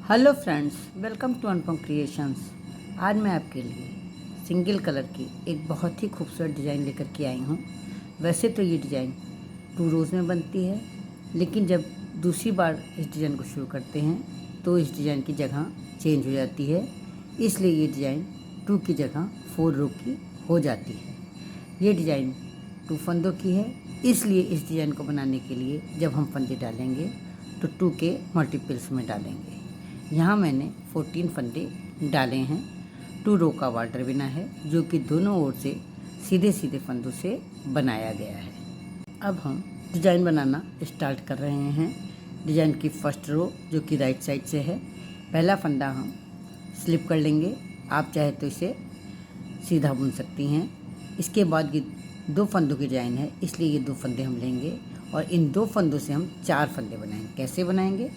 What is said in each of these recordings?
Hello friends, welcome to Anupam creations. आज मैं आपके लिए सिंगल कलर की एक बहुत ही खूबसूरत डिज़ाइन लेकर के आई हूँ। वैसे तो ये डिज़ाइन 2 रोज़ में बनती है, लेकिन जब दूसरी बार इस डिज़ाइन को शुरू करते हैं तो इस डिज़ाइन की जगह चेंज हो जाती है। इसलिए ये डिज़ाइन 2 की जगह 4 रो की हो जाती है। ये डिज़ाइन 2 फंदों की है, इसलिए इस डिज़ाइन को बनाने के लिए जब हम फंदे डालेंगे तो 2 के मल्टीपल्स में डालेंगे। यहाँ मैंने 14 फंदे डाले हैं। 2 रो का बॉर्डर बना है जो कि दोनों ओर से सीधे सीधे फंदों से बनाया गया है। अब हम डिज़ाइन बनाना स्टार्ट कर रहे हैं। डिज़ाइन की फर्स्ट रो जो कि राइट साइड से है, पहला फंदा हम स्लिप कर लेंगे। आप चाहे तो इसे सीधा बुन सकती हैं। इसके बाद ये 2 फंदों की डिज़ाइन है, इसलिए ये 2 फंदे हम लेंगे और इन 2 फंदों से हम 4 फंदे बनाएंगे। कैसे बनाएंगे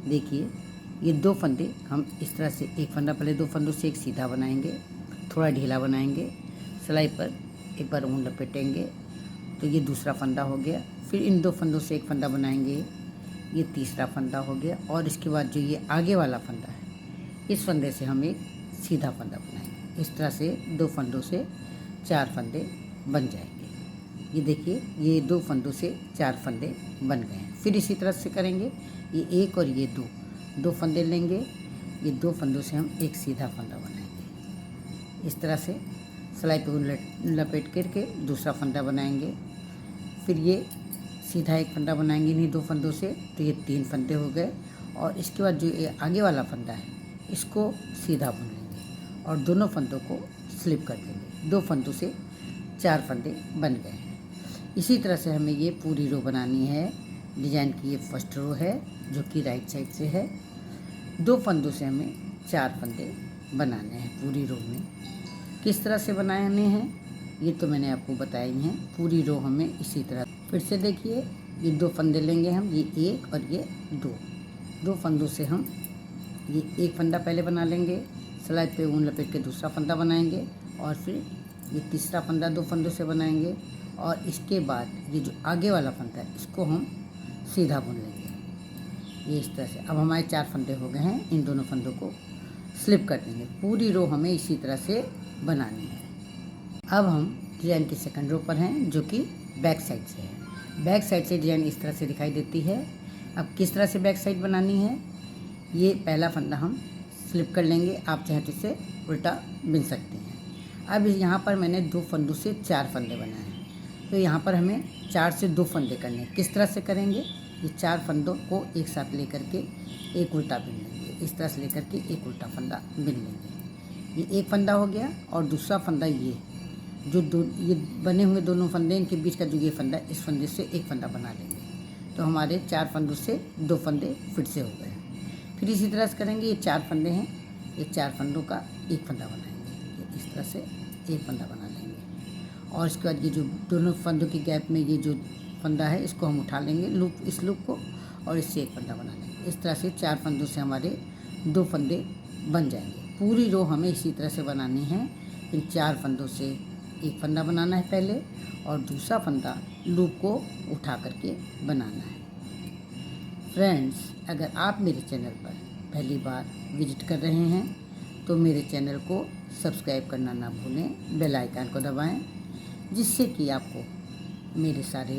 देखिए, ये 2 फंदे हम इस तरह से, एक फंदा पहले 2 फंदों से एक सीधा बनाएंगे, थोड़ा ढीला बनाएंगे, सिलाई पर एक बार ऊन लपेटेंगे तो ये दूसरा फंदा हो गया। फिर इन 2 फंदों से एक फंदा बनाएंगे, ये तीसरा फंदा हो गया। और इसके बाद जो ये आगे वाला फंदा है, इस फंदे से हम एक सीधा फंदा बनाएंगे। इस तरह से 2 फंदों से 4 फंदे बन जाएंगे। ये देखिए, ये 2 फंदों से 4 फंदे बन गए हैं। फिर इसी तरह से करेंगे, ये एक और ये 2 फंदे लेंगे, ये 2 फंदों से हम एक सीधा फंदा बनाएंगे। इस तरह से सिलाई पे ऊन लपेट करके दूसरा फंदा बनाएंगे। फिर ये सीधा एक फंदा बनाएंगे इन्हीं 2 फंदों से, तो ये 3 फंदे हो गए। और इसके बाद जो ये आगे वाला फंदा है, इसको सीधा बुन लेंगे और दोनों फंदों को स्लिप कर देंगे। 2 फंदों से 4 फंदे बन गए हैं। इसी तरह से हमें ये पूरी रो बनानी है। डिज़ाइन की ये फर्स्ट रो है जो कि राइट साइड से है। 2 फंदों से हमें 4 फंदे बनाने हैं पूरी रो में। किस तरह से बनाने हैं ये तो मैंने आपको बताया ही है। पूरी रो हमें इसी तरह, फिर से देखिए, ये 2 फंदे लेंगे हम, ये एक और ये 2 फंदों से हम ये एक फंदा पहले बना लेंगे, सिलाई पे ऊन लपेट के दूसरा फंदा बनाएंगे और फिर ये तीसरा फंदा 2 फंदों से बनाएंगे। और इसके बाद ये जो आगे वाला फंदा है, इसको हम सीधा बुन लेंगे। ये इस तरह से अब हमारे 4 फंदे हो गए हैं। इन दोनों फंदों को स्लिप कर देंगे। पूरी रो हमें इसी तरह से बनानी है। अब हम डिज़ाइन की सेकंड रो पर हैं जो कि बैक साइड से है। बैक साइड से डिज़ाइन इस तरह से दिखाई देती है। अब किस तरह से बैक साइड बनानी है, ये पहला फंदा हम स्लिप कर लेंगे। आप चाहे तो इसे उल्टा बिन सकते हैं। अब यहाँ पर मैंने 2 फंदों से 4 फंदे बनाए हैं, तो यहाँ पर हमें 4 से 2 फंदे करने हैं। किस तरह से करेंगे, ये 4 फंदों को एक साथ लेकर के एक उल्टा बिन लेंगे। इस तरह से लेकर के एक उल्टा फंदा बिन लेंगे। ये एक फंदा हो गया और दूसरा फंदा ये ये बने हुए दोनों फंदे, इनके बीच का जो ये फंदा, इस फंदे से एक फंदा बना लेंगे। तो हमारे 4 फंदों से 2 फंदे फिर से हो गए। फिर इसी तरह से करेंगे, ये 4 फंदे हैं, ये 4 फंदों का एक फंदा बनाएंगे। इस तरह से एक फंदा बना लेंगे और इसके बाद ये जो दोनों फंदों की गैप में ये जो फंदा है, इसको हम उठा लेंगे, इस लूप को, और इससे एक फंदा बना लेंगे। इस तरह से 4 फंदों से हमारे 2 फंदे बन जाएंगे। पूरी रो हमें इसी तरह से बनानी है। इन 4 फंदों से एक फंदा बनाना है पहले और दूसरा फंदा लूप को उठा करके बनाना है। फ्रेंड्स, अगर आप मेरे चैनल पर पहली बार विजिट कर रहे हैं तो मेरे चैनल को सब्सक्राइब करना ना भूलें, बेल आइकन को दबाएं, जिससे कि आपको मेरे सारे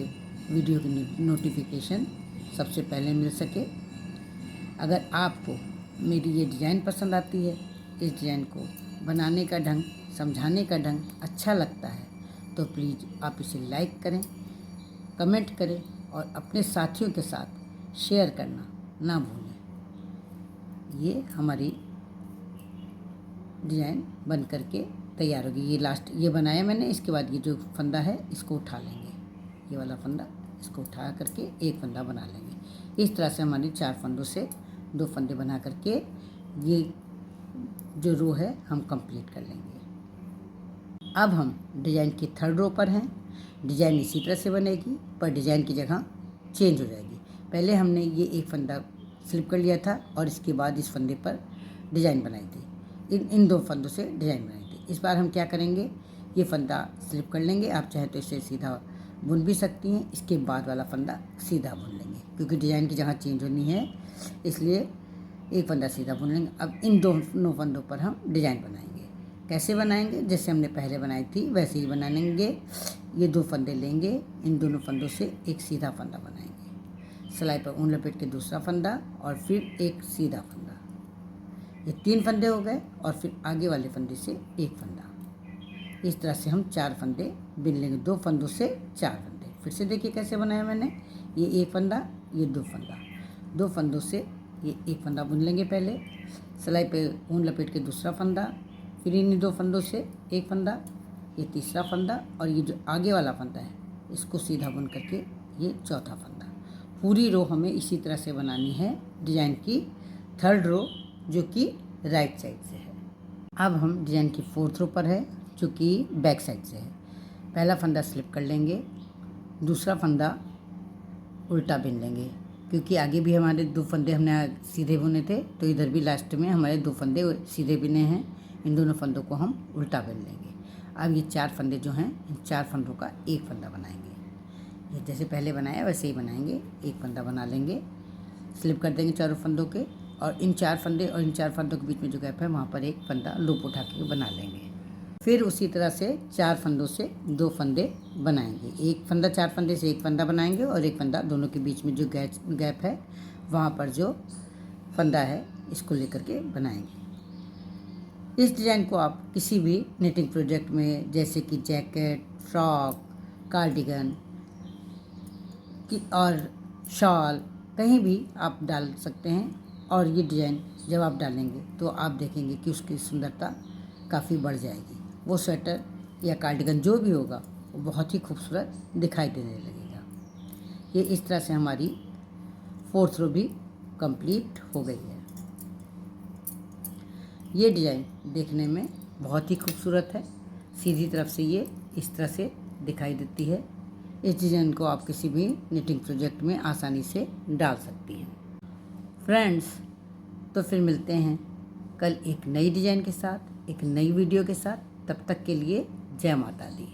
वीडियो की नोटिफिकेशन सबसे पहले मिल सके। अगर आपको मेरी ये डिज़ाइन पसंद आती है, इस डिज़ाइन को बनाने का ढंग, समझाने का ढंग अच्छा लगता है, तो प्लीज़ आप इसे लाइक करें, कमेंट करें और अपने साथियों के साथ शेयर करना ना भूलें। ये हमारी डिज़ाइन बन करके तैयार होगी। ये लास्ट ये बनाया मैंने। इसके बाद ये जो फंदा है इसको उठा लेंगे, ये वाला फंदा, इसको उठा करके एक फंदा बना लेंगे। इस तरह से हमारी 4 फंदों से 2 फंदे बना करके ये जो रो है हम कंप्लीट कर लेंगे। अब हम डिज़ाइन की थर्ड रो पर हैं। डिज़ाइन इसी तरह से बनेगी, पर डिज़ाइन की जगह चेंज हो जाएगी। पहले हमने ये एक फंदा स्लिप कर लिया था और इसके बाद इस फंदे पर डिज़ाइन बनाई थी। इन 2 फंदों से डिज़ाइन बनाई थी। इस बार हम क्या करेंगे, ये फंदा स्लिप कर लेंगे। आप चाहे तो इसे सीधा बुन भी सकती हैं। इसके बाद वाला फंदा सीधा बुन लेंगे, क्योंकि डिज़ाइन की जगह चेंज होनी है, इसलिए एक फंदा सीधा बुन लेंगे। अब इन दोनों फंदों पर हम डिजाइन बनाएंगे। कैसे बनाएंगे? जैसे हमने पहले बनाई थी वैसे ही बना लेंगे। ये 2 फंदे लेंगे, इन दोनों फंदों से एक सीधा फंदा बनाएंगे। सिलाई पर ऊन लपेट के दूसरा फंदा और फिर एक सीधा फंदा। ये 3 फंदे हो गए और फिर आगे वाले फंदे से एक फंदा। इस तरह से हम 4 फंदे बिन लेंगे। 2 फंदों से 4 फंदे। फिर से देखिए कैसे बनाया मैंने। ये एक फंदा, ये 2 फंदा। 2 फंदों से ये एक फंदा बुन लेंगे पहले। सिलाई पे ऊन लपेट के दूसरा फंदा, फिर इन 2 फंदों से एक फंदा, ये तीसरा फंदा और ये जो आगे वाला फंदा है इसको सीधा बुन करके ये चौथा फंदा। पूरी रो हमें इसी तरह से बनानी है डिजाइन की 3rd रो, जो कि राइट साइड से है। अब हम डिजाइन की 4th रो पर है, जो कि बैक साइड से है। पहला फंदा स्लिप कर लेंगे, दूसरा फंदा उल्टा बिन लेंगे, क्योंकि आगे भी हमारे 2 फंदे हमने सीधे बुने थे, तो इधर भी लास्ट में हमारे 2 फंदे सीधे बिने हैं। इन दोनों फंदों को हम उल्टा बिन लेंगे। अब ये 4 फंदे जो हैं, इन 4 फंदों का एक फंदा बनाएंगे। ये जैसे पहले बनाया वैसे ही बनाएंगे। एक फंदा बना लेंगे, स्लिप कर देंगे चारों फंदों के, और इन 4 फंदे और इन 4 फंदों के बीच में जो गैप है वहाँ पर एक फंदा लूप उठा के बना लेंगे। फिर उसी तरह से 4 फंदों से 2 फंदे बनाएंगे। एक फंदा 4 फंदे से एक फंदा बनाएंगे और एक फंदा दोनों के बीच में जो गैप है वहाँ पर जो फंदा है इसको लेकर के बनाएंगे। इस डिज़ाइन को आप किसी भी निटिंग प्रोजेक्ट में, जैसे कि जैकेट, फ्रॉक, कार्डिगन और शॉल, कहीं भी आप डाल सकते हैं। और ये डिज़ाइन जब आप डालेंगे तो आप देखेंगे कि उसकी सुंदरता काफ़ी बढ़ जाएगी। वो स्वेटर या कार्डिगन जो भी होगा वो बहुत ही खूबसूरत दिखाई देने लगेगा। ये इस तरह से हमारी 4th रो भी कंप्लीट हो गई है। ये डिज़ाइन देखने में बहुत ही खूबसूरत है। सीधी तरफ से ये इस तरह से दिखाई देती है। इस डिज़ाइन को आप किसी भी निटिंग प्रोजेक्ट में आसानी से डाल सकती हैं। फ्रेंड्स, तो फिर मिलते हैं कल एक नई डिज़ाइन के साथ, एक नई वीडियो के साथ। तब तक के लिए जय माता दी।